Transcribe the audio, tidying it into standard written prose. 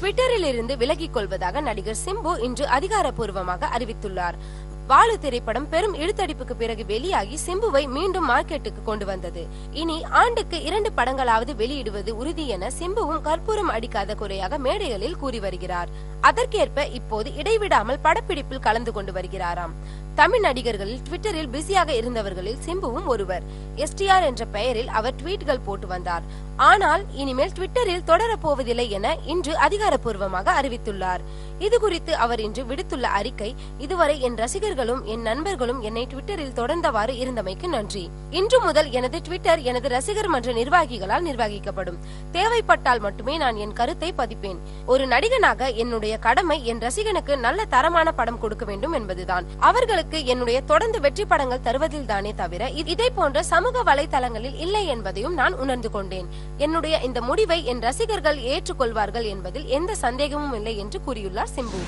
ட்விட்டரில் இருந்து விலகிக் கொள்வதாக நடிகர் சிம்பு இன்று அதிகாரப்பூர்வமாக அறிவித்துள்ளார். வாழு திரைப்படம் பெரும் இழுத்தடிப்புக்கு பிறகு வெளியாகி சிம்புவை மீண்டும் மார்க்கெட்டுக்கு கொண்டு வந்தது. இனி ஆண்டுக்கு 2 படங்களாவது வெளியிடுவது உறுதி என சிம்புவும் கற்பூரம் அடிக்காத குறையாக மேடைகளில் கூறி வருகிறார். அதற்கேற்ப இப்போது இடைவிடாமல் படப்பிடிப்பில் கலந்து கொண்டு வருகிறாராம். தமிழ் நடிகர்களில் ட்விட்டரில் பிஸியாக இருந்தவர்களில் சிம்புவும் ஒருவர். STR என்ற பெயரில் அவர் ட்வீட்கள் போட்டு வந்தார். ஆனால் இனிமேல் ட்விட்டரில் தொடரப் போவதில்லை என இன்று அதிகாரப்பூர்வமாக அறிவித்துள்ளார். இது குறித்து அவர் இன்று விடுத்துள்ள அறிக்கை, இதுவரை என் ரசிகர்களும் என் நண்பர்களும் என்னை ட்விட்டரில் தொடர்ந்தவாறு இருந்தமைக்கு நன்றி. இன்று முதல் எனது ட்விட்டர் எனது ரசிகர் மன்ற நிர்வாகிகளால் நிர்வகிக்கப்படும். தேவைப்பட்டால் மட்டுமே நான் என் கருத்தை பதிப்பேன். ஒரு நடிகனாக என்னுடைய கடமை என் ரசிகனுக்கு நல்ல தரமான படம் கொடுக்க வேண்டும் என்பதுதான். அவர்களுக்கு என்னுடைய தொடர்ந்து வெற்றி படங்கள் தருவதில் தானே தவிர இதை போன்ற சமூக வலைதளங்களில் இல்லை என்பதையும் நான் உணர்ந்து கொண்டேன். என்னுடைய இந்த முடிவை என் ரசிகர்கள் ஏற்றுக்கொள்வார்கள் என்பதில் எந்த சந்தேகமும் இல்லை என்று கூறியுள்ளார் சிம்பு.